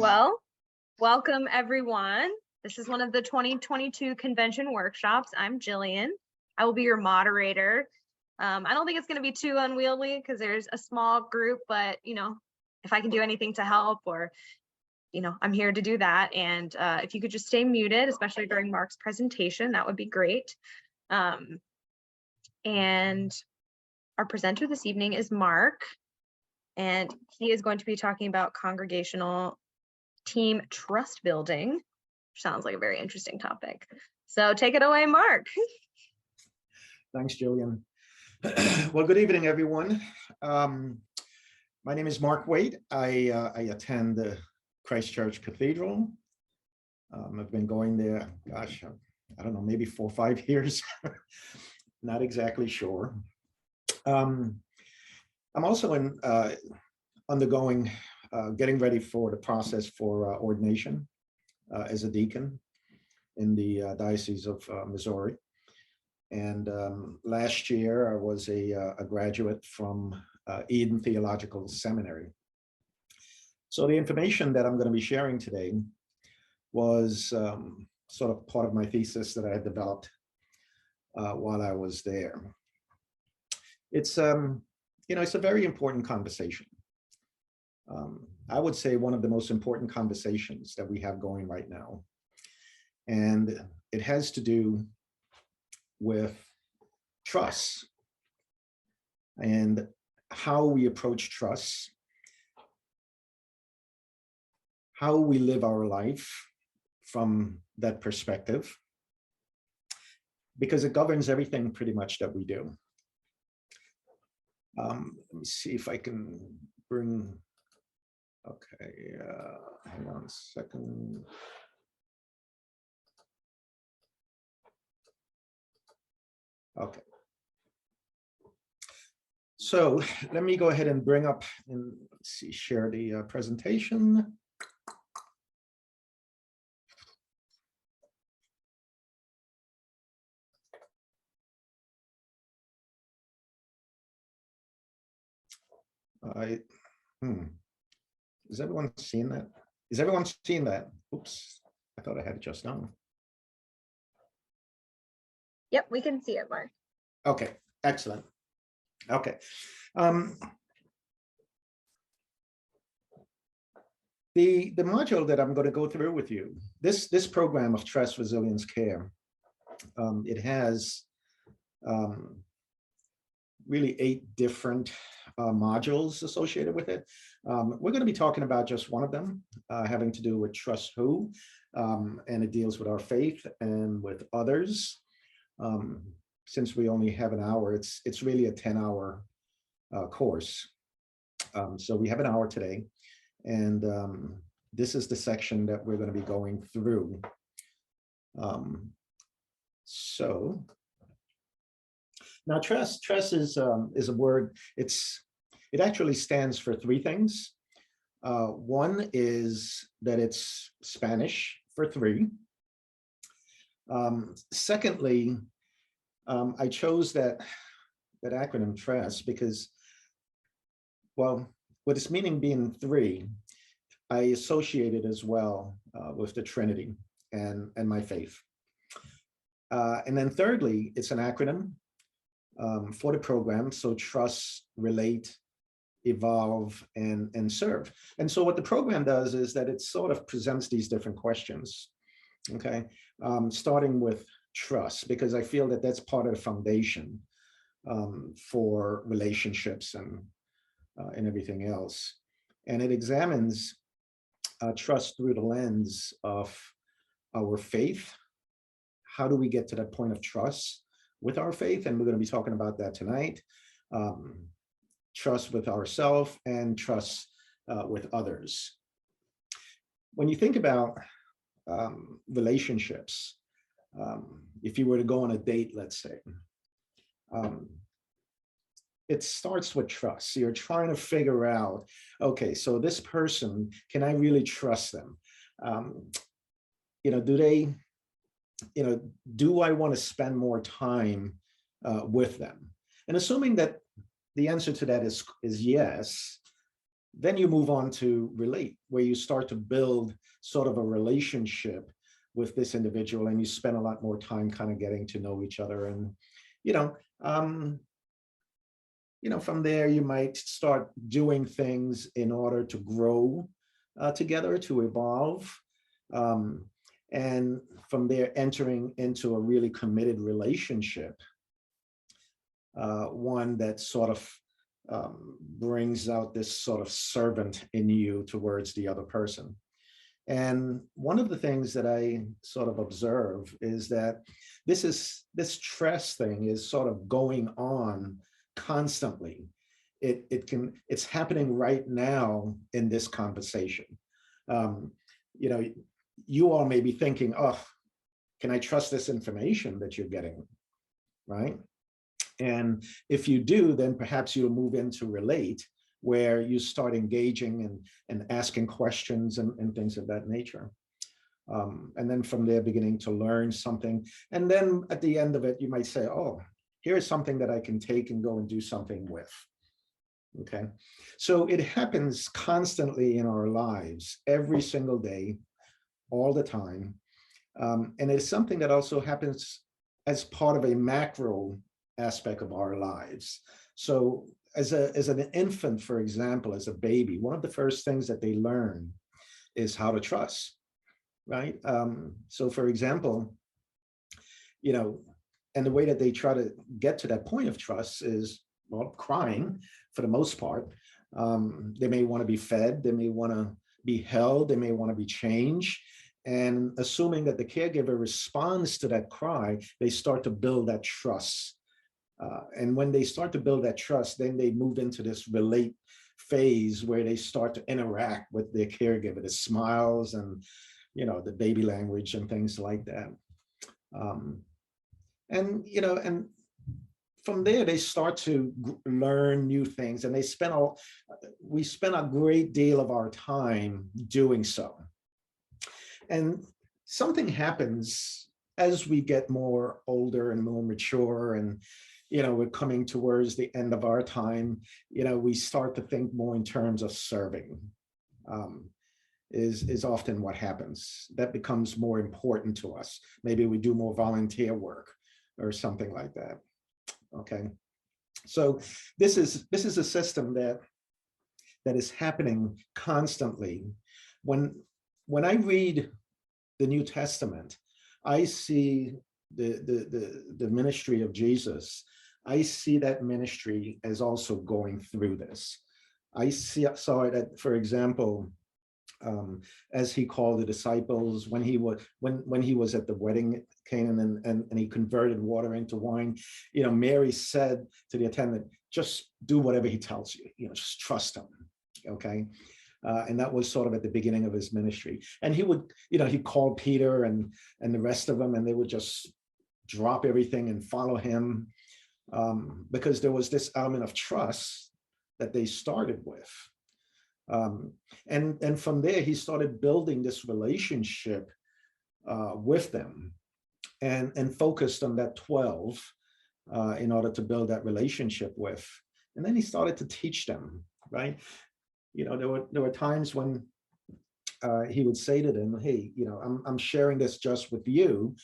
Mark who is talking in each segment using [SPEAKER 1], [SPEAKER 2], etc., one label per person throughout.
[SPEAKER 1] Well, welcome everyone. This is one of the 2022 convention workshops. I'm Jillian. I will be your moderator. I don't think it's going to be too unwieldy because there's a small group, but if I can do anything to help or I'm here to do that. And if you could just stay muted, especially during Mark's presentation, that would be great. And our presenter this evening is Mark, and he is going to be talking about congregational team trust building, which sounds like a very interesting topic. So take it away, Mark.
[SPEAKER 2] Thanks, Jillian. Well, good evening, everyone. My name is Mark Waight. I attend the Christ Church Cathedral. I've been going there, gosh, I don't know, maybe 4 or 5 years. Not exactly sure. I'm also undergoing getting ready for the process for ordination as a deacon in the Diocese of Missouri. And last year, I was a graduate from Eden Theological Seminary. So the information that I'm going to be sharing today was sort of part of my thesis that I had developed while I was there. It's it's a very important conversation. I would say one of the most important conversations that we have going right now. And it has to do with trust and how we approach trust, how we live our life from that perspective, because it governs everything pretty much that we do. Let me see if I can bring, okay, hang on a second. Okay. So let me go ahead and bring up and let's see, share the presentation. Is everyone seeing that? Is everyone seeing that? Oops, I thought I had it just now.
[SPEAKER 1] Yep, we can see it, Mark.
[SPEAKER 2] Okay, excellent. Okay. The module that I'm going to go through with you, this program of Trust, Resilience, Care, it has really 8 different modules associated with it. We're going to be talking about just one of them, having to do with trust who, and it deals with our faith and with others. Since we only have an hour, it's really a 10-hour course. So we have an hour today, and this is the section that we're going to be going through. So now trust is a word. It actually stands for 3 things. One is that it's Spanish for 3. Secondly, I chose that acronym TRUST because, well, with its meaning being 3, I associate it as well with the Trinity and my faith. And then thirdly, it's an acronym for the program. So trust, relate, evolve, and serve. And so what the program does is that it sort of presents these different questions. Okay, starting with trust, because I feel that that's part of the foundation for relationships and everything else. And it examines trust through the lens of our faith. How do we get to that point of trust with our faith? And we're going to be talking about that tonight. Trust with ourselves and trust with others. When you think about relationships, if you were to go on a date, let's say, it starts with trust. So you're trying to figure out, okay, so this person, can I really trust them? Do they, do I want to spend more time with them? And assuming that the answer to that is yes, Then you move on to relate, where you start to build sort of a relationship with this individual, and you spend a lot more time kind of getting to know each other. And, you know, um, from there, you might start doing things in order to grow together, to evolve. Um, and from there, entering into a really committed relationship, one that sort of brings out this sort of servant in you towards the other person. And one of the things that I sort of observe is that this trust thing is sort of going on constantly. It's happening right now in this conversation. Um, you know, you all may be thinking, oh, can I trust this information that you're getting, right? And if you do, then perhaps you'll move into relate, where you start engaging and asking questions and things of that nature. And then from there, beginning to learn something. And then at the end of it, you might say, oh, here's something that I can take and go and do something with. Okay. So it happens constantly in our lives, every single day, all the time. And it's something that also happens as part of a macro aspect of our lives. So as an infant, for example, as a baby, one of the first things that they learn is how to trust, right? So for example, and the way that they try to get to that point of trust is, well, crying for the most part. They may want to be fed, they may want to be held, they may want to be changed. And assuming that the caregiver responds to that cry, they start to build that trust. And when they start to build that trust, then they move into this relate phase where they start to interact with their caregiver, the smiles and, the baby language and things like that. And from there, they start to learn new things, and we spend a great deal of our time doing so. And something happens as we get more older and more mature, and we're coming towards the end of our time. We start to think more in terms of serving. Is often what happens. That becomes more important to us. Maybe we do more volunteer work or something like that. Okay, so this is a system that is happening constantly. When I read the New Testament, I see the ministry of Jesus. I see that ministry as also going through this. I saw it, for example, as he called the disciples when he was at the wedding at Canaan, and he converted water into wine. Mary said to the attendant, just do whatever he tells you, just trust him. Okay. And that was sort of at the beginning of his ministry. And he would, he called Peter and the rest of them, and they would just drop everything and follow him, because there was this element of trust that they started with. And from there, he started building this relationship with them, and focused on that 12 in order to build that relationship with. And then he started to teach them, right? There were times when he would say to them, hey, I'm sharing this just with you,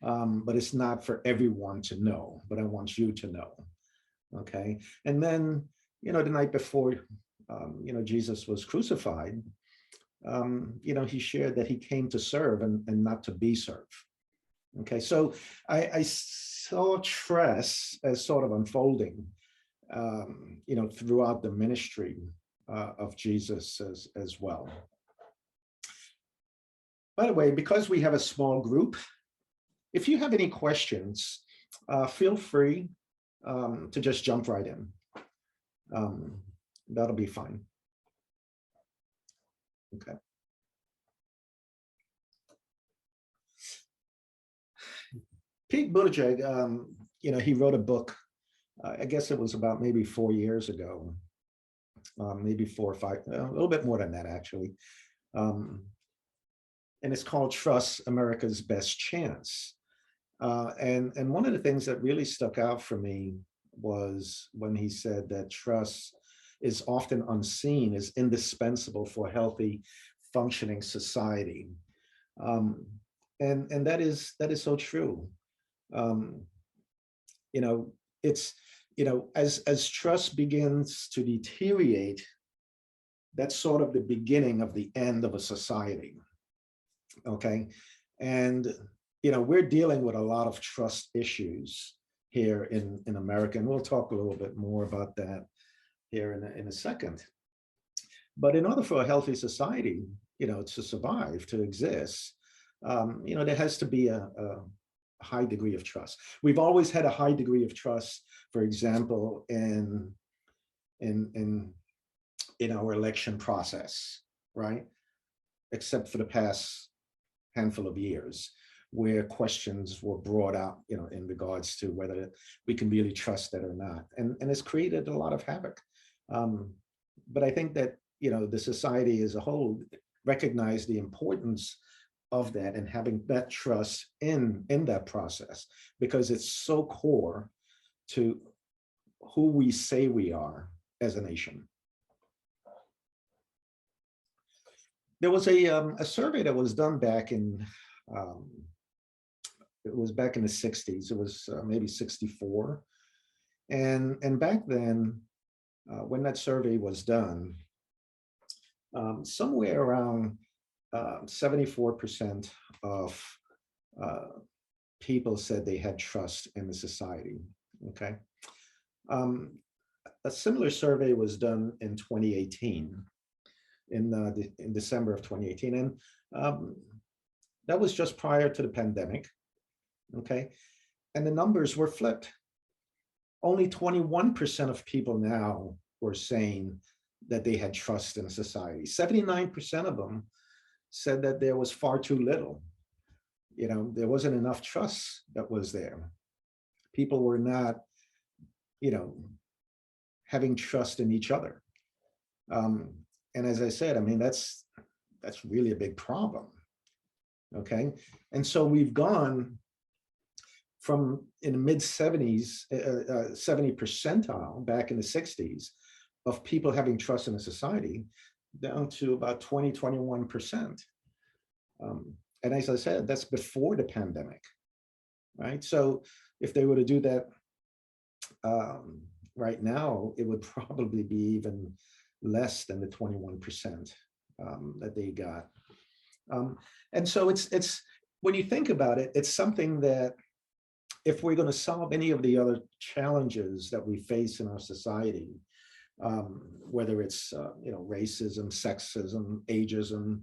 [SPEAKER 2] but it's not for everyone to know, but I want you to know. Okay. And then, the night before, Jesus was crucified, he shared that he came to serve and not to be served. Okay. So I saw trust as sort of unfolding, throughout the ministry of Jesus as well. By the way, because we have a small group, if you have any questions, feel free to just jump right in. That'll be fine. Okay. Pete Buttigieg, he wrote a book, I guess it was about maybe 4 years ago, maybe 4 or 5, a little bit more than that, actually. And it's called Trust America's Best Chance. And one of the things that really stuck out for me was when he said that trust is often unseen, is indispensable for a healthy, functioning society. And that is so true. You know, it's, as trust begins to deteriorate, that's sort of the beginning of the end of a society. Okay. And, we're dealing with a lot of trust issues here in America, and we'll talk a little bit more about that here in a second. But in order for a healthy society, to survive, to exist, there has to be a high degree of trust. We've always had a high degree of trust, for example, in our election process, right? Except for the past handful of years, where questions were brought up, in regards to whether we can really trust that or not. And it's created a lot of havoc. But I think that, the society as a whole recognize the importance of that and having that trust in that process, because it's so core to who we say we are as a nation. There was a survey that was done back in, it was back in the 60s. It was maybe 64. And back then, when that survey was done, somewhere around 74% of people said they had trust in the society. Okay. A similar survey was done in 2018, in December of 2018, and that was just prior to the pandemic. Okay, and the numbers were flipped. Only 21% of people now were saying that they had trust in society. 79% of them said that there was far too little. There wasn't enough trust that was there. People were not, having trust in each other. And as I said, I mean, that's really a big problem. Okay, and so we've gone from in the mid 70s, 70 percentile back in the 60s of people having trust in a society, down to about 20-21%. And as I said, that's before the pandemic, right? So if they were to do that right now, it would probably be even less than the 21% that they got. And so it's when you think about it, it's something that if we're going to solve any of the other challenges that we face in our society, whether it's racism, sexism, ageism,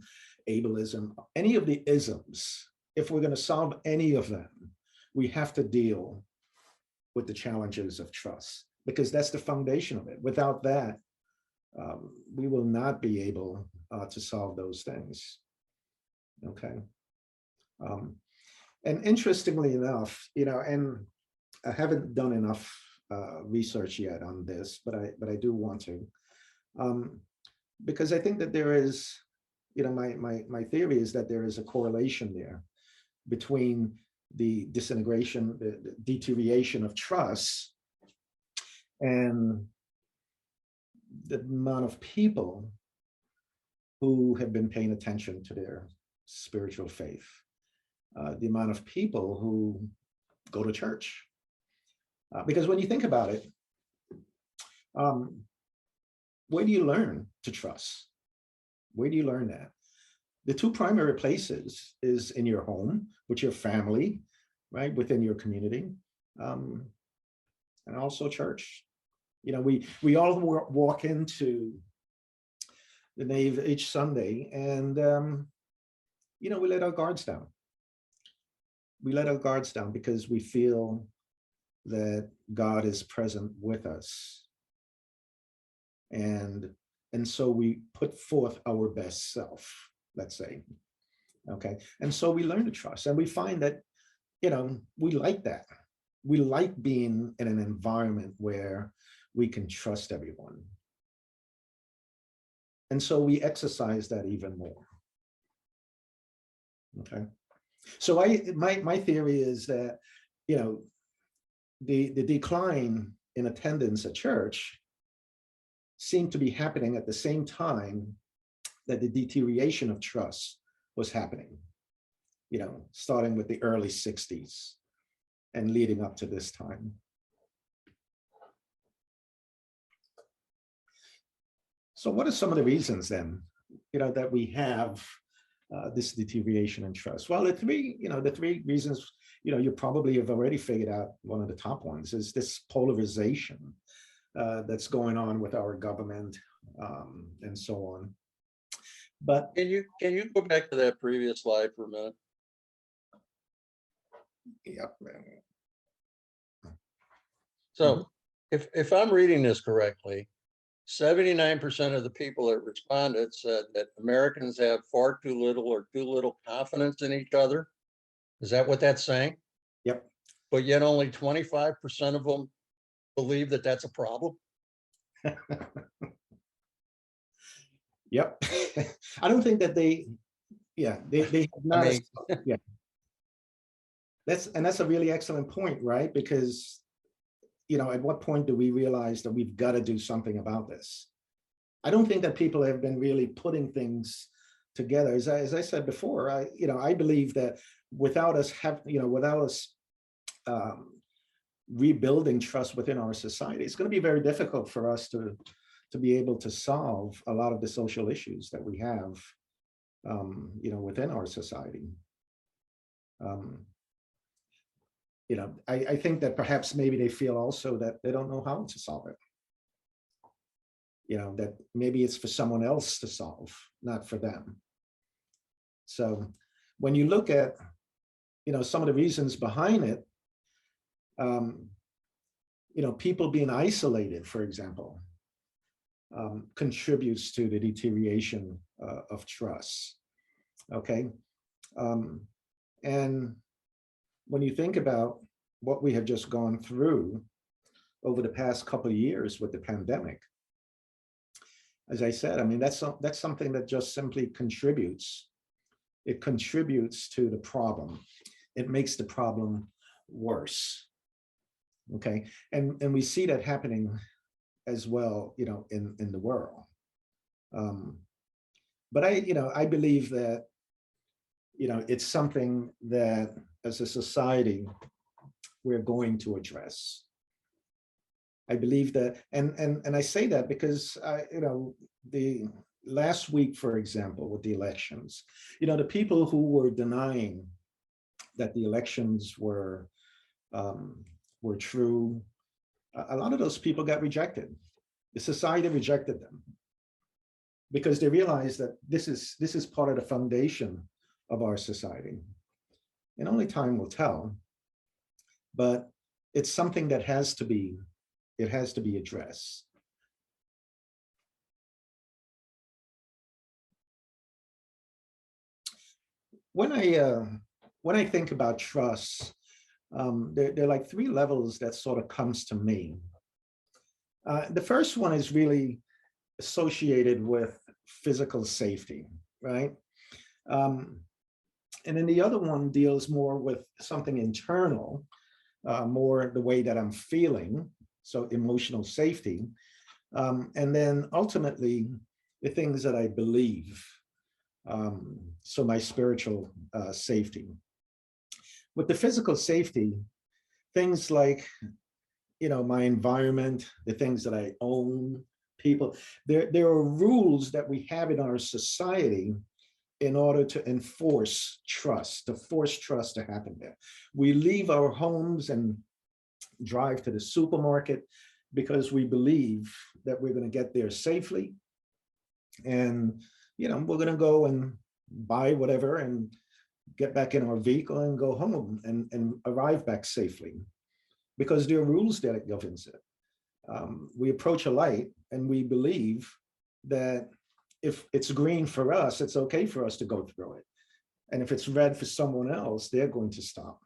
[SPEAKER 2] ableism, any of the isms, if we're going to solve any of them, we have to deal with the challenges of trust, because that's the foundation of it. Without that, we will not be able to solve those things. Okay. And interestingly enough, and I haven't done enough research yet on this, but I do want to, because I think that there is, my theory is that there is a correlation there between the disintegration, the deterioration of trust, and the amount of people who have been paying attention to their spiritual faith. The amount of people who go to church. Because when you think about it, where do you learn to trust? Where do you learn that? The two primary places is in your home, with your family, right, within your community, and also church. We all walk into the nave each Sunday, and we let our guards down. We let our guards down because we feel that God is present with us. And so we put forth our best self, let's say. Okay. And so we learn to trust, and we find that, we like that. We like being in an environment where we can trust everyone. And so we exercise that even more. Okay. So my theory is that, the decline in attendance at church seemed to be happening at the same time that the deterioration of trust was happening, starting with the early 60s and leading up to this time. So what are some of the reasons then, that we have this deterioration in trust? Well, the three reasons, you probably have already figured out. One of the top ones is this polarization that's going on with our government and so on. But
[SPEAKER 3] can you go back to that previous slide for a minute?
[SPEAKER 2] Yep.
[SPEAKER 3] So if I'm reading this correctly, 79% of the people that responded said that Americans have far too little confidence in each other. Is that what that's saying?
[SPEAKER 2] Yep.
[SPEAKER 3] But yet only 25% of them believe that that's a problem.
[SPEAKER 2] Yep. I don't think that they have not. Yeah. That's a really excellent point, right? Because, at what point do we realize that we've got to do something about this? I don't think that people have been really putting things together. As I said before, I believe that without us rebuilding trust within our society, it's going to be very difficult for us to be able to solve a lot of the social issues that we have, within our society. I think that perhaps maybe they feel also that they don't know how to solve it. That maybe it's for someone else to solve, not for them. So when you look at, some of the reasons behind it, people being isolated, for example, contributes to the deterioration of trust. Okay. And when you think about what we have just gone through over the past couple of years with the pandemic, as I said, that's something that just simply contributes. It contributes to the problem. It makes the problem worse. Okay. And we see that happening as well, in the world. But I believe that, it's something that as a society, we're going to address. I believe that, and I say that because, the last week, for example, with the elections, the people who were denying that the elections were true, a lot of those people got rejected. The society rejected them because they realized that this is part of the foundation of our society. And only time will tell, but it's something that has to be addressed. When I think about trust, there are like three levels that sort of comes to me. The first one is really associated with physical safety, right? And then the other one deals more with something internal, more the way that I'm feeling, so emotional safety. And then ultimately, the things that I believe, so my spiritual safety. With the physical safety, things like, my environment, the things that I own, people, there are rules that we have in our society in order to enforce trust, to force trust to happen there. We leave our homes and drive to the supermarket because we believe that we're going to get there safely. And, we're going to go and buy whatever and get back in our vehicle and go home and arrive back safely because there are rules that governs it. We approach a light and we believe that if it's green for us, it's okay for us to go through it. And if it's red for someone else, they're going to stop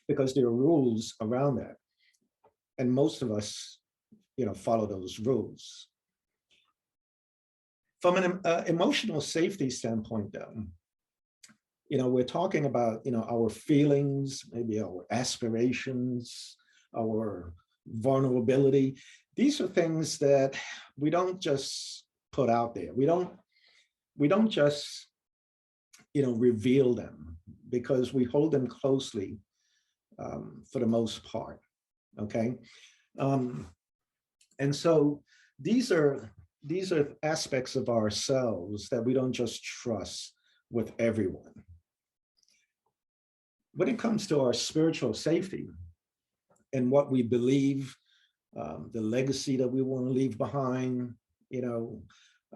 [SPEAKER 2] because there are rules around that. And most of us, follow those rules. From an emotional safety standpoint, though, we're talking about, our feelings, maybe our aspirations, our vulnerability. these are things that we don't just put out there. We don't just, reveal them, because we hold them closely for the most part. Okay. And so these are aspects of ourselves that we don't just trust with everyone. When it comes to our spiritual safety and what we believe, the legacy that we want to leave behind,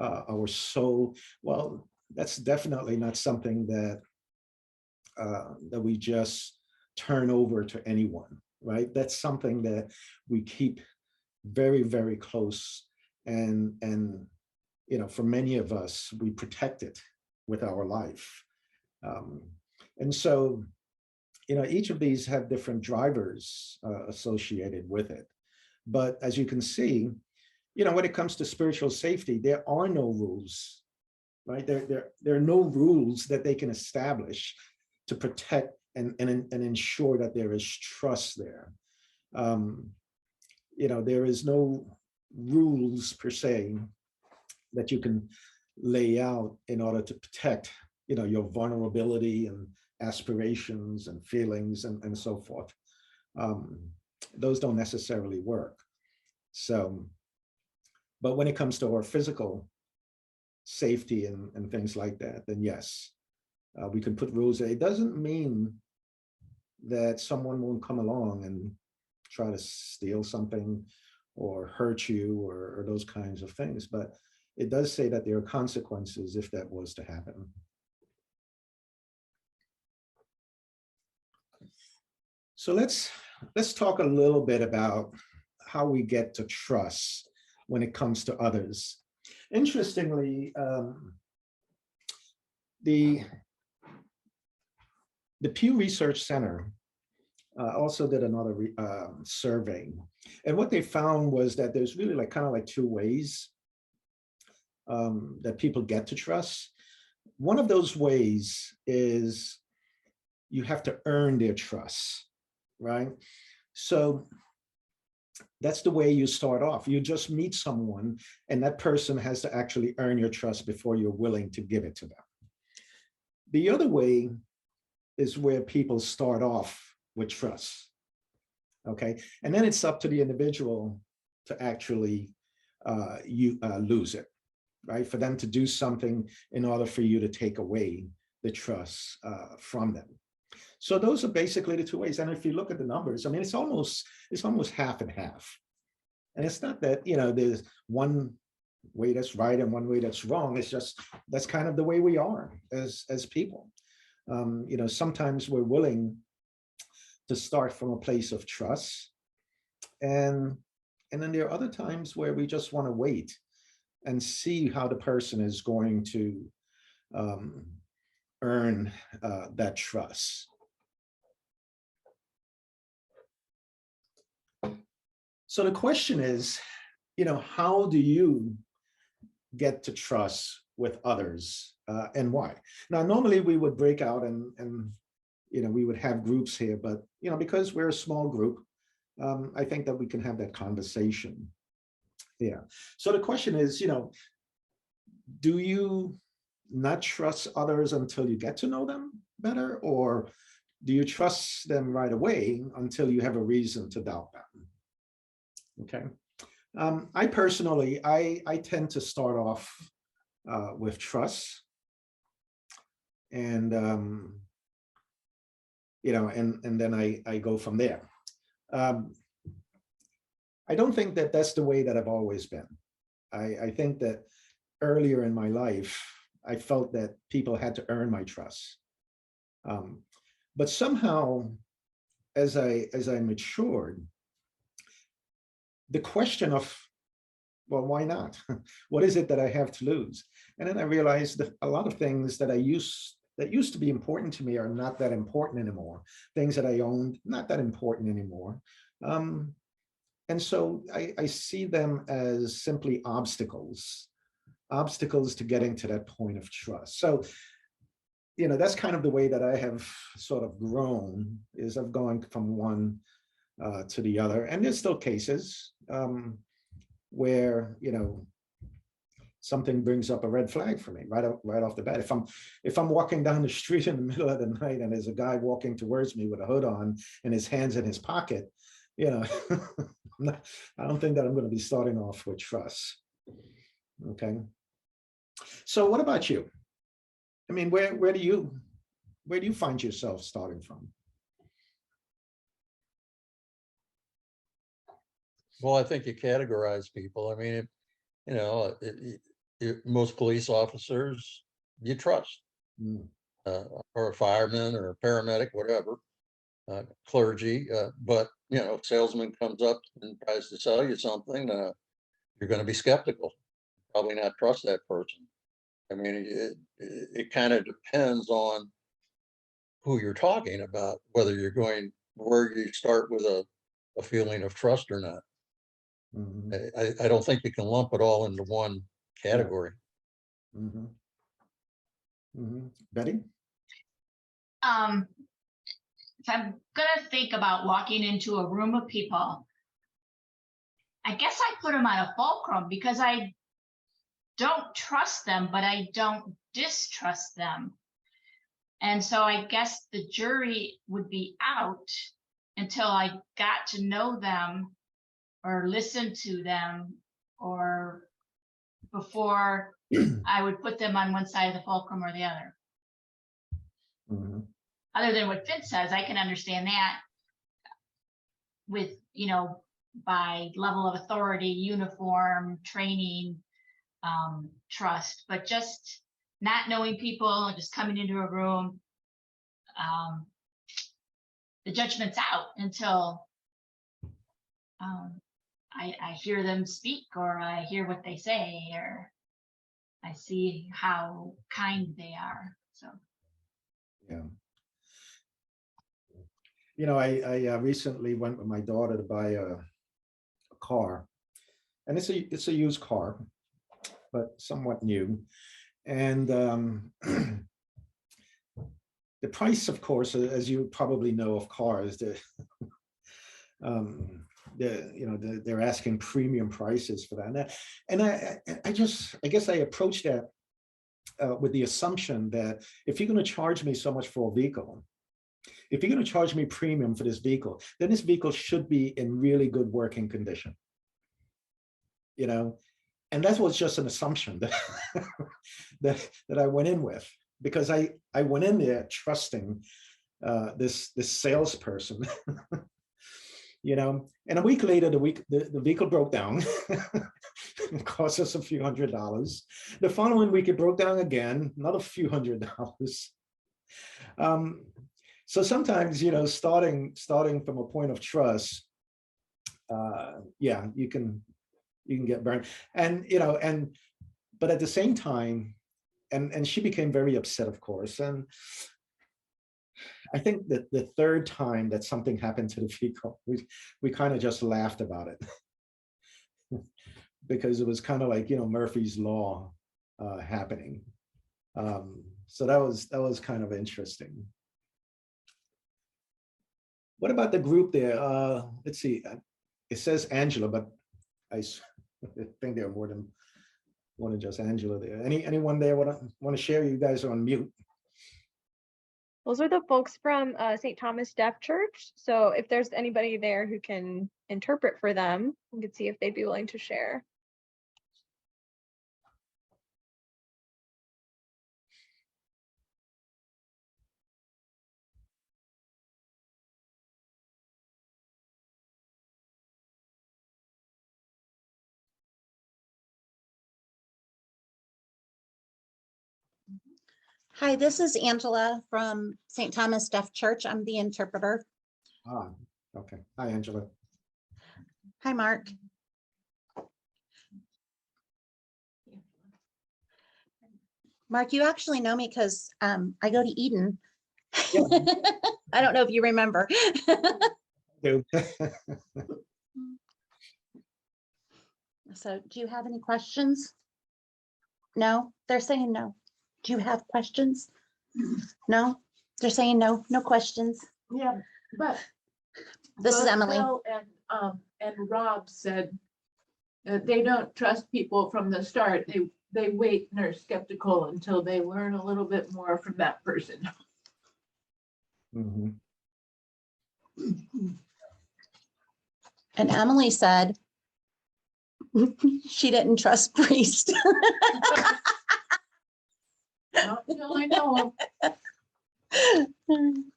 [SPEAKER 2] our soul, well, that's definitely not something that we just turn over to anyone, right? That's something that we keep very, very close, and for many of us, we protect it with our life. And so, each of these have different drivers associated with it. But as you can see, when it comes to spiritual safety, there are no rules, right? There are no rules that they can establish to protect and ensure that there is trust there. There is no rules per se that you can lay out in order to protect, your vulnerability and aspirations and feelings and so forth. Those don't necessarily work. So, but when it comes to our physical safety and things like that, then yes, we can put rules there. It doesn't mean that someone won't come along and try to steal something or hurt you or those kinds of things, but it does say that there are consequences if that was to happen. So let's talk a little bit about how we get to trust when it comes to others. Interestingly, the Pew Research Center also did another survey, and what they found was that there's really kind of two ways that people get to trust. One of those ways is you have to earn their trust, right? So that's the way you start off. You just meet someone, and that person has to actually earn your trust before you're willing to give it to them. The other way is where people start off with trust, okay? And then it's up to the individual to actually lose it, right? For them to do something in order for you to take away the trust from them. So those are basically the two ways. And if you look at the numbers, I mean, it's almost half and half. And it's not that, there's one way that's right and one way that's wrong. It's just, that's kind of the way we are as people. Sometimes we're willing to start from a place of trust. And then there are other times where we just want to wait and see how the person is going to earn that trust. So the question is, how do you get to trust with others and why? Now, normally we would break out and we would have groups here, but, because we're a small group, I think that we can have that conversation. Yeah. So the question is, do you not trust others until you get to know them better? Or do you trust them right away until you have a reason to doubt them? Okay. I personally, I tend to start off with trust, and and then I go from there. I don't think that that's the way that I've always been. I think that earlier in my life, I felt that people had to earn my trust. But somehow, as I matured, the question of, well, why not? What is it that I have to lose? And then I realized that a lot of things that used to be important to me are not that important anymore. Things that I owned, not that important anymore. And so I see them as simply obstacles to getting to that point of trust. So, that's kind of the way that I have sort of grown, is I've gone from one to the other. And there's still cases where, something brings up a red flag for me right off the bat. If I'm walking down the street in the middle of the night and there's a guy walking towards me with a hood on and his hands in his pocket, I don't think that I'm going to be starting off with trust. Okay. So what about you? I mean, where do you find yourself starting from?
[SPEAKER 3] Well, I think you categorize people. I mean, most police officers you trust, or a fireman or a paramedic, whatever, clergy. But salesman comes up and tries to sell you something, you're going to be skeptical, probably not trust that person. I mean, it kind of depends on who you're talking about, whether where you start with a feeling of trust or not. I don't think you can lump it all into one category.
[SPEAKER 2] Betty?
[SPEAKER 4] If I'm gonna think about walking into a room of people, I guess I put them on a fulcrum because I don't trust them, but I don't distrust them. And so I guess the jury would be out until I got to know them or listen to them, or before I would put them on one side of the fulcrum or the other. Other than what Finn says, I can understand that with, by level of authority, uniform, training, trust, but just not knowing people and just coming into a room, the judgment's out until I hear them speak, or I hear what they say, or I see how kind they are. So
[SPEAKER 2] yeah. I recently went with my daughter to buy a car, and it's a used car, but somewhat new. And the price, of course, as you probably know, of cars, they're asking premium prices for that. And I guess I approached that with the assumption that if you're going to charge me so much for a vehicle, if you're going to charge me premium for this vehicle, then this vehicle should be in really good working condition. And that was just an assumption that I went in with, because I went in there trusting this salesperson. And a week later, the vehicle broke down. It cost us a few $100s. The following week, it broke down again, another few $100s. So sometimes, starting from a point of trust, you can get burned. And but at the same time, and she became very upset, of course. And I think that the third time that something happened to the vehicle, we kind of just laughed about it. Because it was kind of like, Murphy's Law happening. So that was kind of interesting. What about the group there? Let's see. It says Angela, but I think there are more than just Angela there. Anyone there want to share? You guys are on mute.
[SPEAKER 1] Those are the folks from St. Thomas Deaf Church. So if there's anybody there who can interpret for them, we could see if they'd be willing to share.
[SPEAKER 5] Hi, this is Angela from St. Thomas Deaf Church. I'm the interpreter.
[SPEAKER 2] Okay. Hi, Angela.
[SPEAKER 5] Hi, Mark. Mark, you actually know me because I go to Eden.
[SPEAKER 2] Yeah.
[SPEAKER 5] I don't know if you remember. So do you have any questions? No, they're saying no. Do you have questions? No, they're saying no, no questions.
[SPEAKER 6] Yeah, but
[SPEAKER 5] This is Emily.
[SPEAKER 6] Bill and Rob said They don't trust people from the start. They wait and are skeptical until they learn a little bit more from that person.
[SPEAKER 2] Mhm.
[SPEAKER 5] And Emily said she didn't trust priest.
[SPEAKER 6] Not until I know them.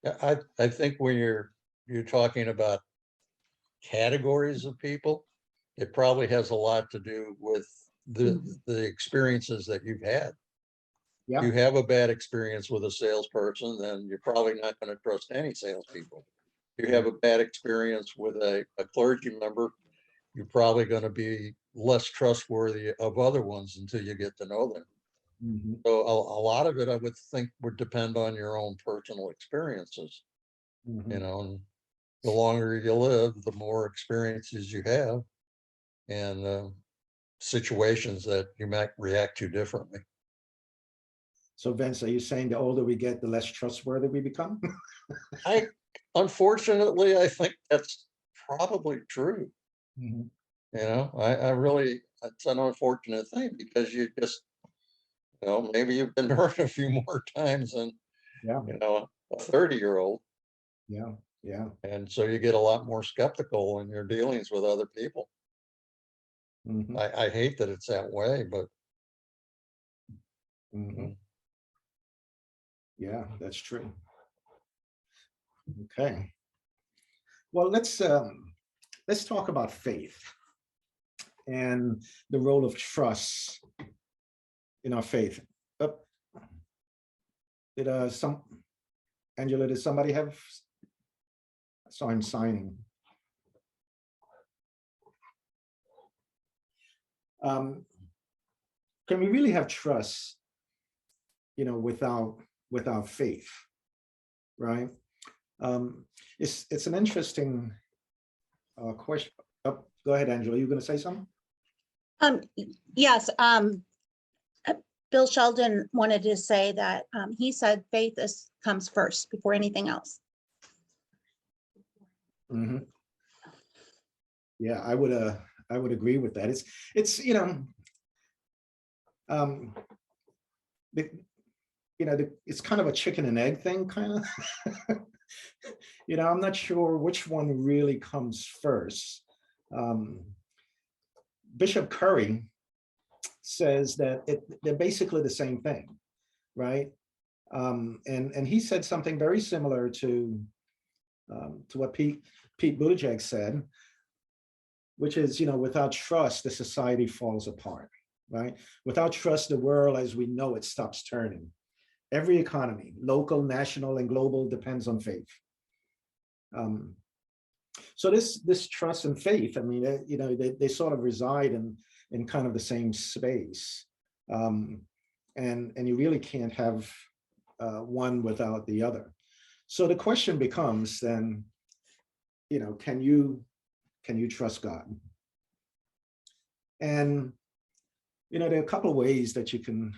[SPEAKER 3] Yeah, I think when you're talking about categories of people, it probably has a lot to do with the experiences that you've had.
[SPEAKER 2] Yeah.
[SPEAKER 3] You have a bad experience with a salesperson, then you're probably not going to trust any salespeople. You have a bad experience with a clergy member, you're probably going to be less trustworthy of other ones until you get to know them.
[SPEAKER 2] Mhm.
[SPEAKER 3] So a lot of it, I would think, would depend on your own personal experiences,
[SPEAKER 2] Mhm.
[SPEAKER 3] you know, and the longer you live, the more experiences you have and situations that you might react to differently.
[SPEAKER 2] So Vince, are you saying the older we get, the less trustworthy we become?
[SPEAKER 3] Unfortunately, I think that's probably true.
[SPEAKER 2] Mhm.
[SPEAKER 3] You know, I really, it's an unfortunate thing because you just, maybe you've been hurt a few more times than,
[SPEAKER 2] Yeah,
[SPEAKER 3] a 30-year-old.
[SPEAKER 2] yeah, yeah.
[SPEAKER 3] And so you get a lot more skeptical in your dealings with other people.
[SPEAKER 2] Mhm.
[SPEAKER 3] I hate that it's that way, but
[SPEAKER 2] Mhm. Yeah, that's true. Okay. Well, let's talk about faith and the role of trust in our faith. Uh, did Angela, did somebody have? I saw him signing. Can we really have trust, without faith, right? It's an interesting question. Go ahead, Angela. You going to say something?
[SPEAKER 5] Yes, Bill Sheldon wanted to say that he said faith comes first before anything else.
[SPEAKER 2] Mhm. Yeah, I would agree with that. It's um, it's kind of a chicken and egg thing, kind of. I'm not sure which one really comes first. Bishop Curry says that they're basically the same thing, right? And he said something very similar to what Pete Buttigieg said, which is, without trust, the society falls apart, right? Without trust, the world as we know it stops turning. Every economy, local, national, and global, depends on faith. So this trust and faith, I mean, they sort of reside in kind of the same space, and you really can't have one without the other. So the question becomes then, can you trust God? And there are a couple of ways that you can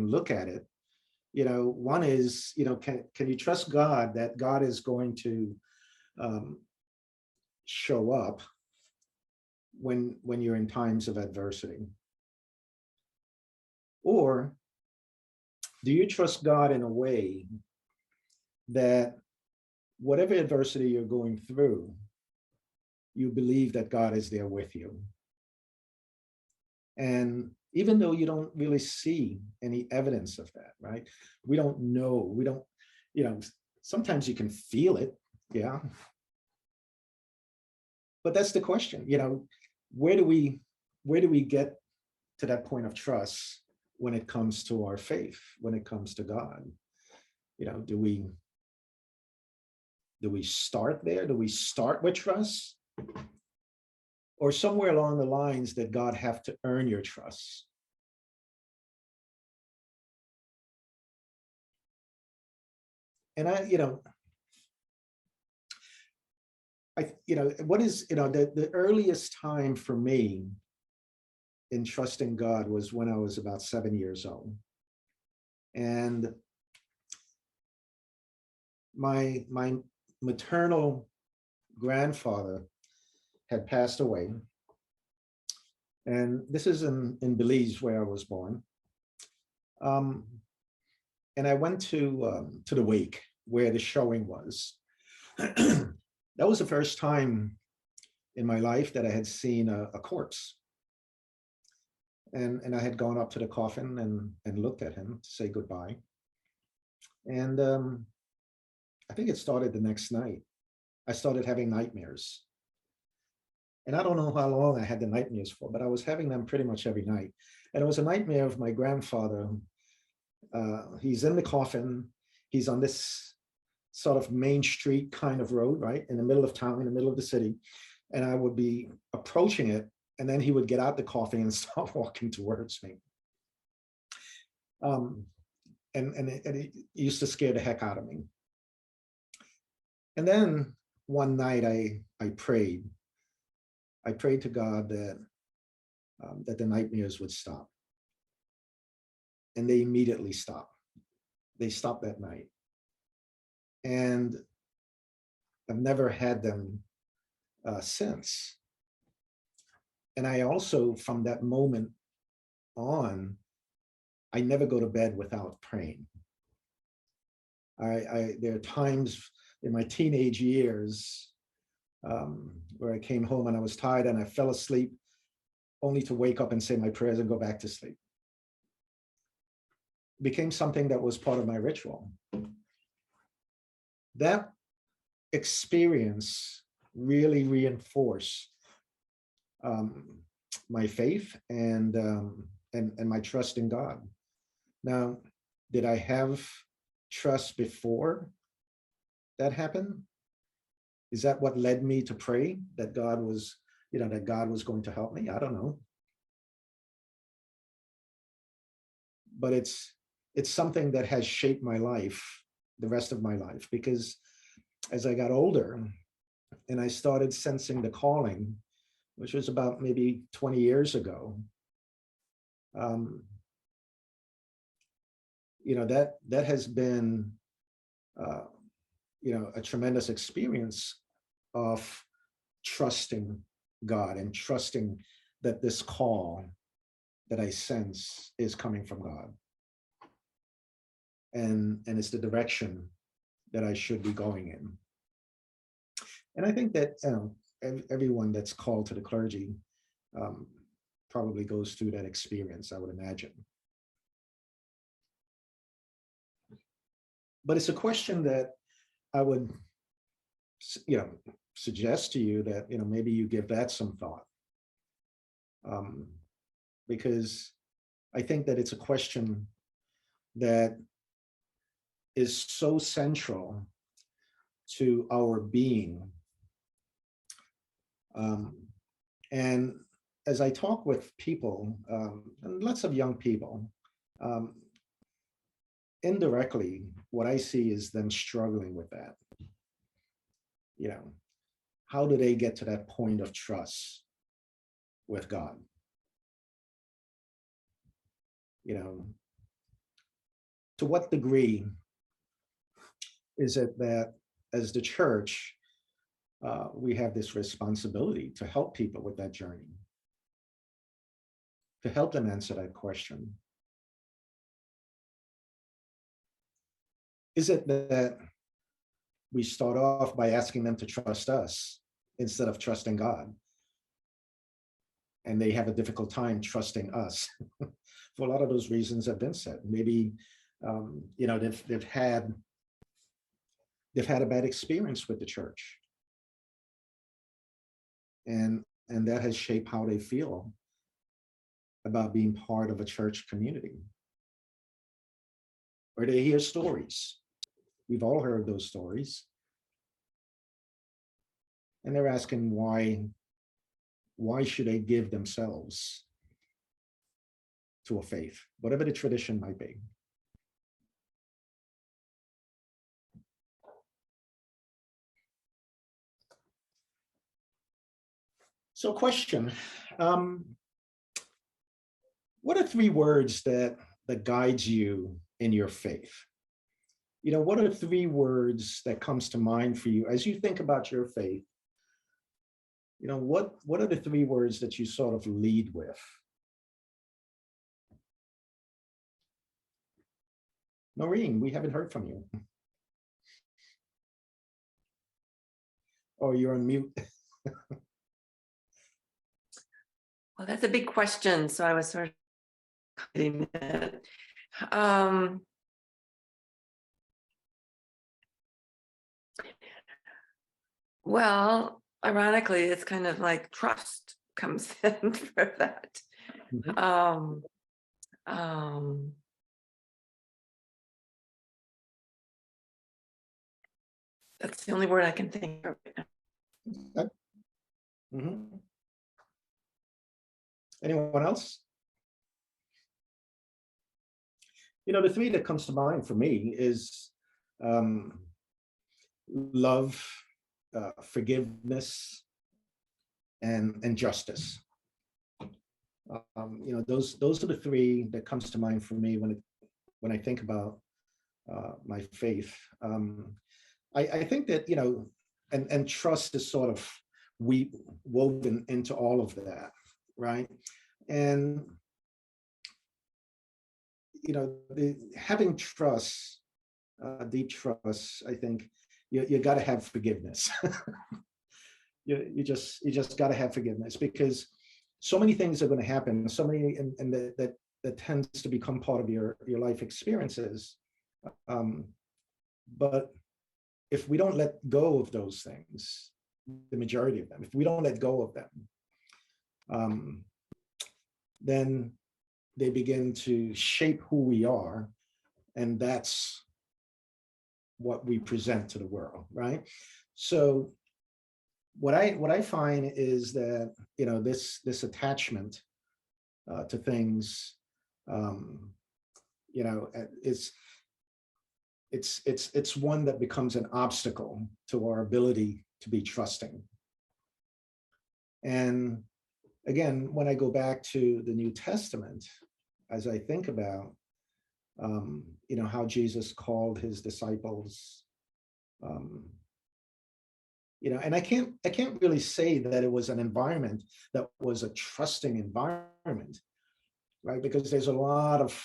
[SPEAKER 2] look at it. One is, can you trust God that God is going to show up when you're in times of adversity? Or do you trust God in a way that whatever adversity you're going through, you believe that God is there with you? And even though you don't really see any evidence of that, right? We don't know, sometimes you can feel it, yeah. But that's the question, where do we get to that point of trust when it comes to our faith, when it comes to God? Do we start there? Do we start with trust? Or somewhere along the lines that God have to earn your trust? And what is, the earliest time for me in trusting God was when I was about 7 years old. And my maternal grandfather had passed away. And this is in Belize, where I was born. And I went to the wake where the showing was. That was the first time in my life that I had seen a corpse. And I had gone up to the coffin and looked at him to say goodbye. And I think it started the next night. I started having nightmares. And I don't know how long I had the nightmares for, but I was having them pretty much every night. And it was a nightmare of my grandfather. He's in the coffin. He's on this sort of main street kind of road, right? In the middle of town, in the middle of the city. And I would be approaching it. And then he would get out the coffin and start walking towards me. And it used to scare the heck out of me. And then one night I prayed. I prayed to God that the nightmares would stop. And they immediately stopped. They stopped that night. And I've never had them since. And I also, from that moment on, I never go to bed without praying. There are times in my teenage years where I came home and I was tired and I fell asleep only to wake up and say my prayers and go back to sleep. It became something that was part of my ritual. That experience really reinforced my faith and my trust in God. Now, did I have trust before that happened? Is that what led me to pray that God was, that God was going to help me? I don't know. But it's something that has shaped my life, the rest of my life, because as I got older and I started sensing the calling, which was about maybe 20 years ago, that has been, a tremendous experience of trusting God and trusting that this call that I sense is coming from God. And it's the direction that I should be going in. And I think that everyone that's called to the clergy probably goes through that experience, I would imagine. But it's a question that I would, suggest to you that, maybe you give that some thought. Because I think that it's a question that is so central to our being. And as I talk with people, and lots of young people, indirectly, what I see is them struggling with that. How do they get to that point of trust with God? To what degree is it that as the church, we have this responsibility to help people with that journey, to help them answer that question? Is it that we start off by asking them to trust us instead of trusting God? And they have a difficult time trusting us for a lot of those reasons have been said. Maybe, they've had a bad experience with the church. And that has shaped how they feel about being part of a church community. Or they hear stories. We've all heard those stories. And they're asking why should they give themselves to a faith, whatever the tradition might be? So question, what are 3 words that guides you in your faith? what are 3 words that comes to mind for you as you think about your faith? What are the 3 words that you sort of lead with? Noreen, we haven't heard from you. Oh, you're on mute.
[SPEAKER 7] Well, that's a big question. So I was sort of getting it. Well, ironically, it's kind of like trust comes in for that.
[SPEAKER 2] Mhm.
[SPEAKER 7] That's the only word I can think of right now.
[SPEAKER 2] Mhm. Anyone else? The 3 that comes to mind for me is love, forgiveness, and justice. Those are the 3 that comes to mind for me when I think about my faith. I think that and trust is sort of woven into all of that, right? And having trust, deep trust, I think you got to have forgiveness. you just got to have forgiveness, because so many things are going to happen, so many, and that tends to become part of your life experiences. But if we don't let go of those things, the majority of them, if we don't let go of them, then they begin to shape who we are, and that's what we present to the world, right? So what I find is that this attachment to things, it's one that becomes an obstacle to our ability to be trusting. And again, when I go back to the New Testament, as I think about how Jesus called his disciples, and I can't really say that it was an environment that was a trusting environment, right? Because there's a lot of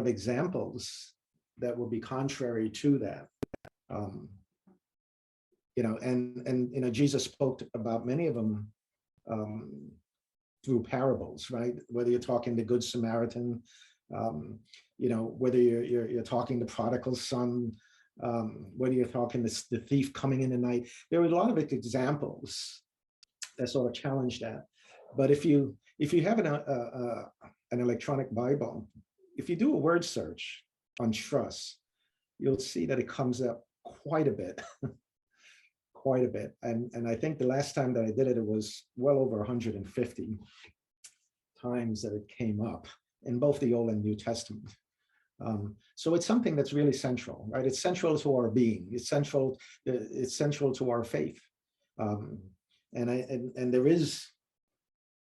[SPEAKER 2] examples that will be contrary to that. And Jesus spoke about many of them through parables, right? Whether you're talking the Good Samaritan, whether you're talking the prodigal son, whether you're talking the thief coming in the night, there are a lot of examples that sort of challenge that. But if you have an electronic Bible, if you do a word search on trust, you'll see that it comes up quite a bit. Quite a bit. And I think the last time that I did it, it was well over 150 times that it came up in both the Old and New Testament. So it's something that's really central, right? It's central to our being. It's central to our faith. And there is,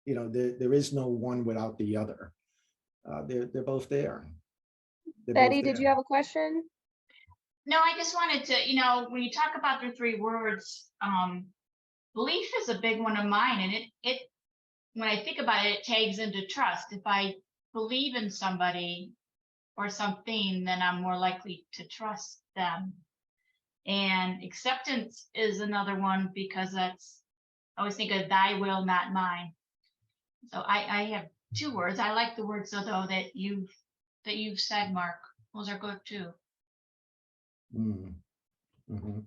[SPEAKER 2] there is no one without the other. They're both there.
[SPEAKER 1] Betty, did you have a question?
[SPEAKER 4] No, I just wanted to, when you talk about the 3 words, belief is a big one of mine. And it when I think about it, it tags into trust. If I believe in somebody or something, then I'm more likely to trust them. And acceptance is another one, because I always think of thy will, not mine. So I have 2 words. I like the words though that you've said, Mark. Those are good too.
[SPEAKER 2] Mm-hmm.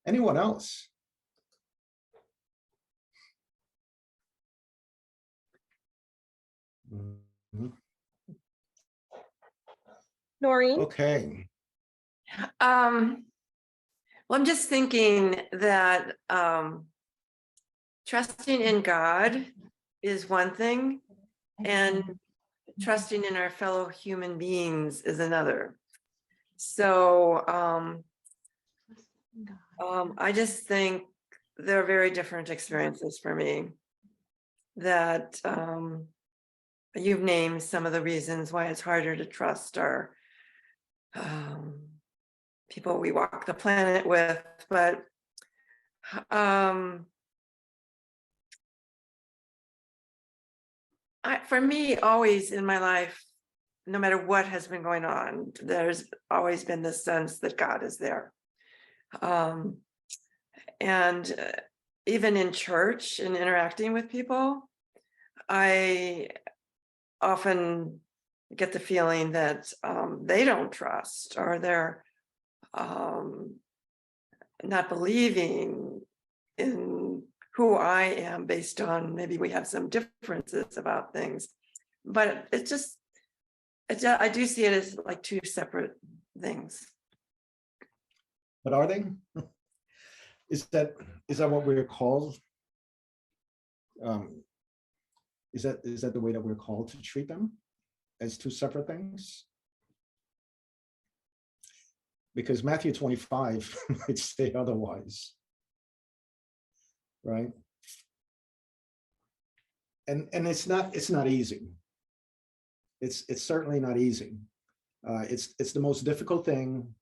[SPEAKER 2] Anyone else? Mm-hmm.
[SPEAKER 1] Noreen?
[SPEAKER 2] Okay.
[SPEAKER 7] Well, I'm just thinking that trusting in God is one thing, and trusting in our fellow human beings is another. So I just think they're very different experiences for me. That you've named some of the reasons why it's harder to trust our people we walk the planet with, but for me, always in my life, no matter what has been going on, there's always been this sense that God is there. And even in church and interacting with people, I often get the feeling that they don't trust, or they're not believing in who I am based on, maybe we have some differences about things, but I do see it as like two separate things.
[SPEAKER 2] But are they? Is that what we're called? Is that the way that we're called to treat them, as two separate things? Because Matthew 25 might say otherwise, right? And it's not easy. It's certainly not easy. It's the most difficult thing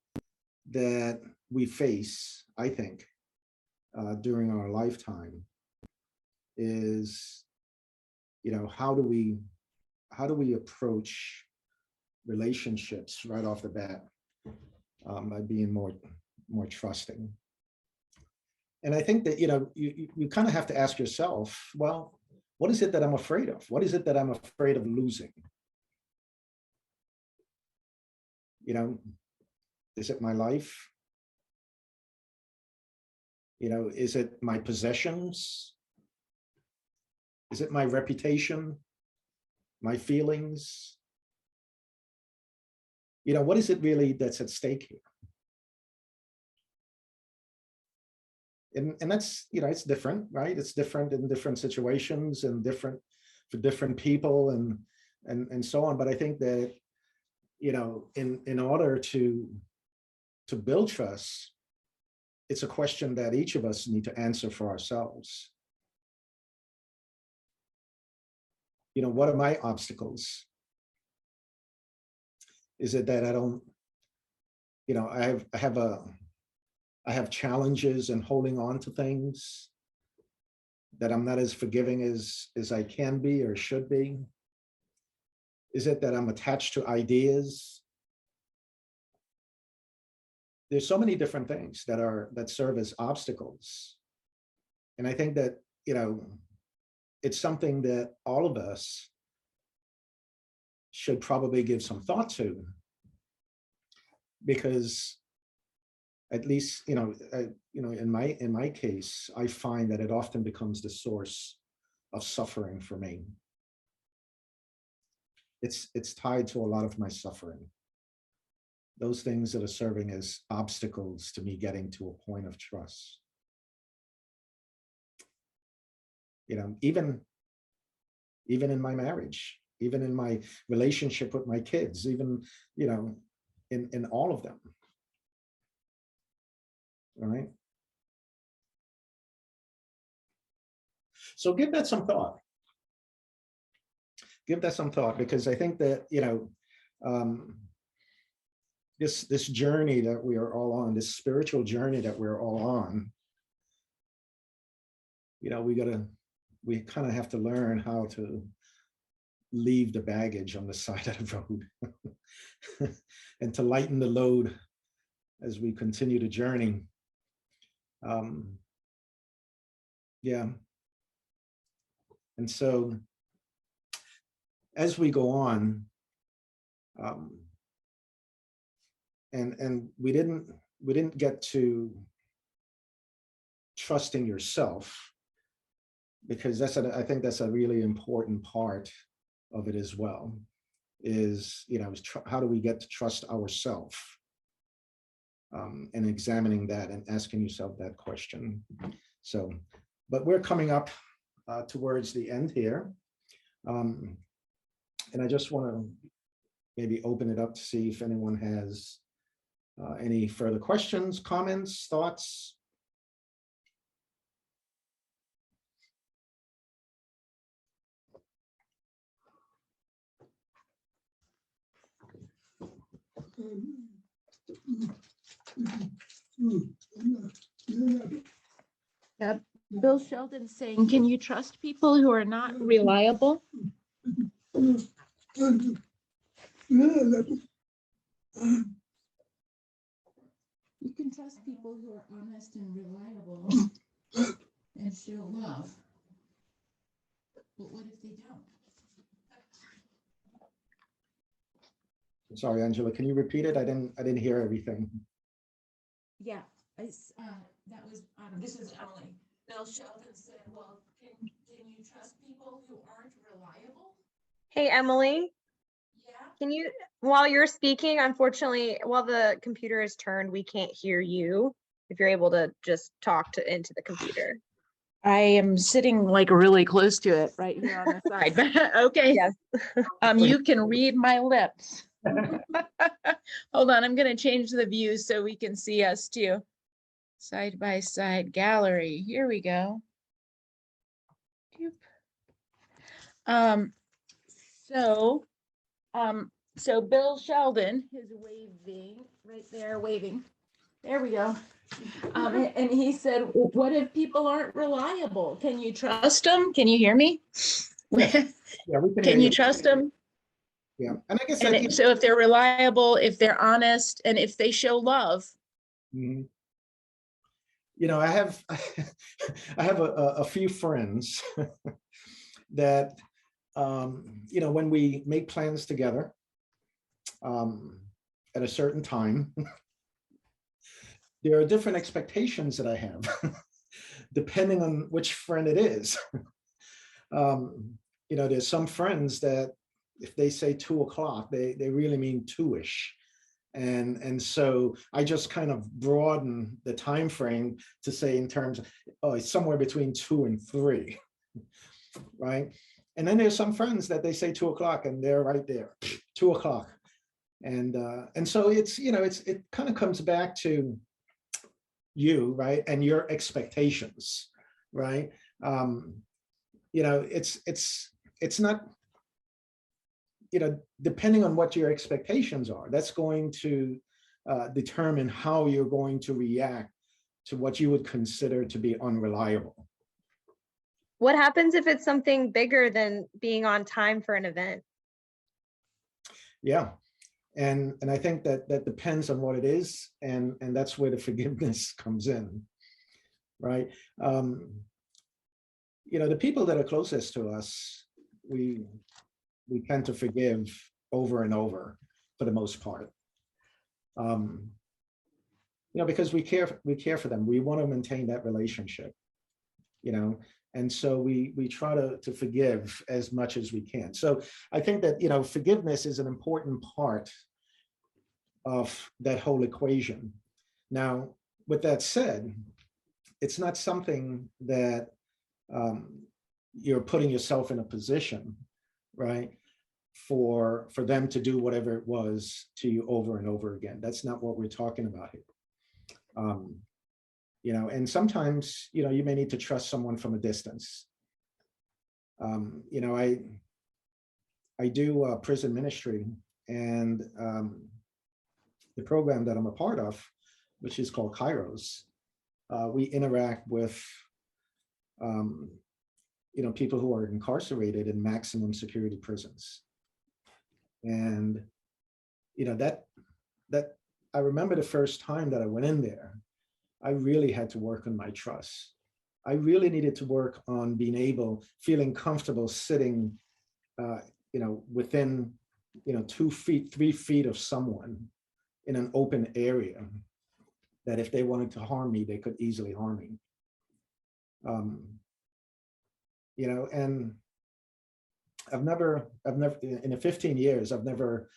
[SPEAKER 2] that we face, I think, during our lifetime, is, how do we approach relationships right off the bat, by being more trusting. And I think that you kind of have to ask yourself, well, what is it that I'm afraid of? What is it that I'm afraid of losing? Is it my life? Is it my possessions? Is it my reputation? My feelings? What is it really that's at stake here? And that's, it's different, right? It's different in different situations and different for different people and so on. But I think that, in order to build trust, it's a question that each of us need to answer for ourselves. What are my obstacles? Is it that I don't, I have challenges in holding on to things, that I'm not as forgiving as I can be or should be? Is it that I'm attached to ideas? There's so many different things that serve as obstacles. And I think that, it's something that all of us should probably give some thought to, because at least, in my case, I find that it often becomes the source of suffering for me. It's tied to a lot of my suffering. Those things that are serving as obstacles to me getting to a point of trust. Even in my marriage, even in my relationship with my kids, even, in all of them. All right. So give that some thought. Give that some thought, because I think that, this journey that we are all on, this spiritual journey that we're all on, we kind of have to learn how to leave the baggage on the side of the road and to lighten the load as we continue the journey. Yeah. And so as we go on, and we didn't get to trusting yourself, because I think that's a really important part of it as well, is, how do we get to trust ourselves? And examining that and asking yourself that question. So, but we're coming up towards the end here. And I just want to maybe open it up to see if anyone has any further questions, comments, thoughts.
[SPEAKER 6] Bill Sheldon's saying, can you trust people who are not reliable? You can trust people who are honest and reliable and show love. But what if they don't?
[SPEAKER 2] Sorry, Angela, can you repeat it? I didn't hear everything.
[SPEAKER 6] Yeah, that was, this is Emily. Bill Sheldon said, well, can you trust people who aren't reliable?
[SPEAKER 1] Hey, Emily,
[SPEAKER 6] Yeah.
[SPEAKER 1] can you, while you're speaking, unfortunately, while the computer is turned, we can't hear you. If you're able to just talk into the computer.
[SPEAKER 6] I am sitting like really close to it right here on the side, but okay.
[SPEAKER 1] Yes.
[SPEAKER 6] You can read my lips. Hold on, I'm gonna change the view so we can see us too. Side by side gallery, here we go. So Bill Sheldon is waving right there, waving. There we go. And he said, what if people aren't reliable? Can you trust them? Can you hear me?
[SPEAKER 2] Yeah, we can
[SPEAKER 6] Can
[SPEAKER 2] hear
[SPEAKER 6] you trust them?
[SPEAKER 2] Yeah, and I guess
[SPEAKER 6] And so if they're reliable, if they're honest, and if they show love.
[SPEAKER 2] Mhm. You know, I have I have a few friends that you know, when we make plans together at a certain time, there are different expectations that I have depending on which friend it is. You know, there's some friends that if they say 2 o'clock, they really mean 2-ish. And so I just kind of broaden the time frame to say in terms of, oh, it's somewhere between 2 and 3, right? And then there's some friends that they say 2 o'clock and they're right there, 2 o'clock. And so it's, you know, it kind of comes back to you, right? And your expectations, right? You know, it's not, you know, depending on what your expectations are, that's going to determine how you're going to react to what you would consider to be unreliable.
[SPEAKER 1] What happens if it's something bigger than being on time for an event?
[SPEAKER 2] Yeah. And I think that depends on what it is. And that's where the forgiveness comes in, right? You know, the people that are closest to us, we tend to forgive over and over for the most part. You know, because we care for them. We want to maintain that relationship, you know, and so we try to forgive as much as we can. So I think that, you know, forgiveness is an important part of that whole equation. Now, with that said, it's not something that you're putting yourself in a position, right, for them to do whatever it was to you over and over again. That's not what we're talking about here. You know, and sometimes, you know, you may need to trust someone from a distance. You know, I do prison ministry, and the program that I'm a part of, which is called Kairos, we interact with you know, people who are incarcerated in maximum security prisons. And, you know, that I remember the first time that I went in there, I really had to work on my trust. I really needed to work on feeling comfortable sitting, you know, within, you know, 2 feet, 3 feet of someone in an open area, that if they wanted to harm me, they could easily harm me. You know, and I've never in the 15 years, I've never,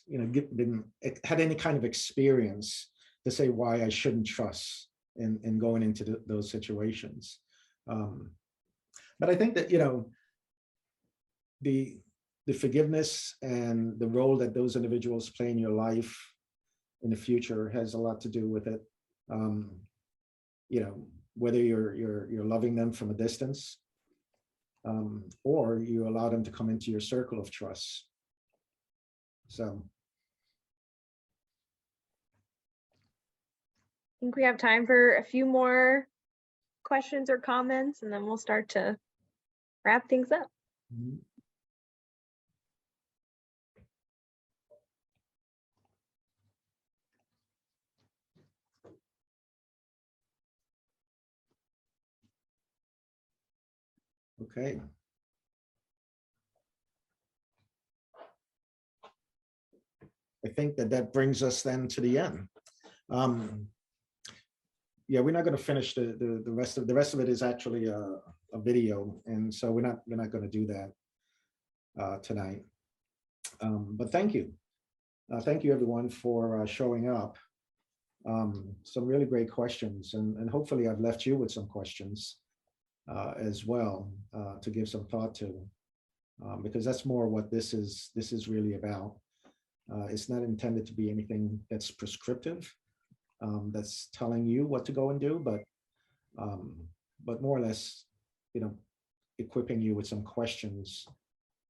[SPEAKER 2] you know, had any kind of experience to say why I shouldn't trust in going into those situations. But I think that, you know, the forgiveness and the role that those individuals play in your life in the future has a lot to do with it. You know, whether you're loving them from a distance, or you allow them to come into your circle of trust. So,
[SPEAKER 1] think we have time for a few more questions or comments, and then we'll start to wrap things up.
[SPEAKER 2] Mhm. Okay. I think that brings us then to the end. Yeah, we're not going to finish the rest of it is actually a video, and so we're not going to do that tonight. But thank you everyone for showing up. Some really great questions, and hopefully I've left you with some questions as well to give some thought to, because that's more what this is really about. It's not intended to be anything that's prescriptive, that's telling you what to go and do, but more or less, equipping you with some questions,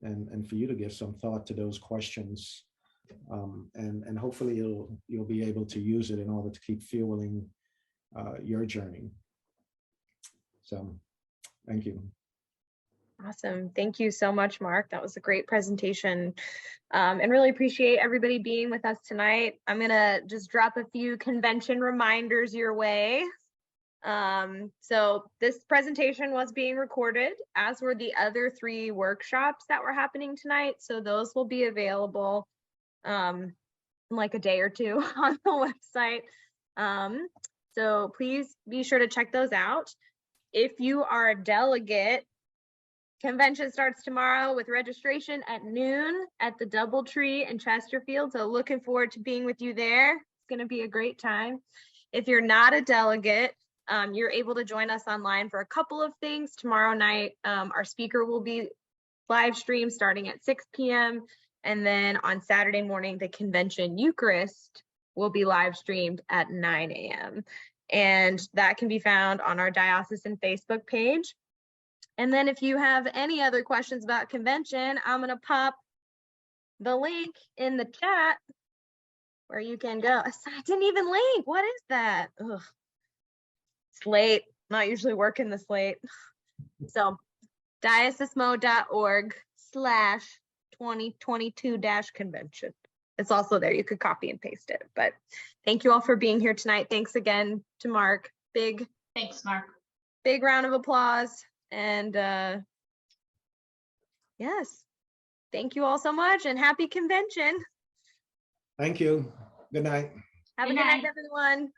[SPEAKER 2] and for you to give some thought to those questions, and hopefully you'll be able to use it in order to keep fueling your journey. So, thank you.
[SPEAKER 1] Awesome. Thank you so much, Mark. That was a great presentation, and really appreciate everybody being with us tonight. I'm going to just drop a few convention reminders your way. So this presentation was being recorded, as were the other 3 workshops that were happening tonight. So those will be available in like a day or 2 on the website. So please be sure to check those out. If you are a delegate, convention starts tomorrow with registration at noon at the Doubletree in Chesterfield. So looking forward to being with you there. It's going to be a great time. If you're not a delegate, you're able to join us online for a couple of things. Tomorrow night, our speaker will be live streamed starting at 6 p.m. And then on Saturday morning, the convention Eucharist will be live streamed at 9 a.m. And that can be found on our diocesan Facebook page. And then if you have any other questions about convention, I'm going to pop the link in the chat where you can go. I didn't even link. What is that? Ugh. It's late. Not usually working this late. So diocesmo.org/2022-convention. It's also there. You could copy and paste it. But thank you all for being here tonight. Thanks again to Mark.
[SPEAKER 4] Thanks, Mark.
[SPEAKER 1] Big round of applause. And yes, thank you all so much, and happy convention.
[SPEAKER 2] Thank you. Good night.
[SPEAKER 1] Have a
[SPEAKER 4] Good
[SPEAKER 1] good night,
[SPEAKER 4] night.
[SPEAKER 1] everyone.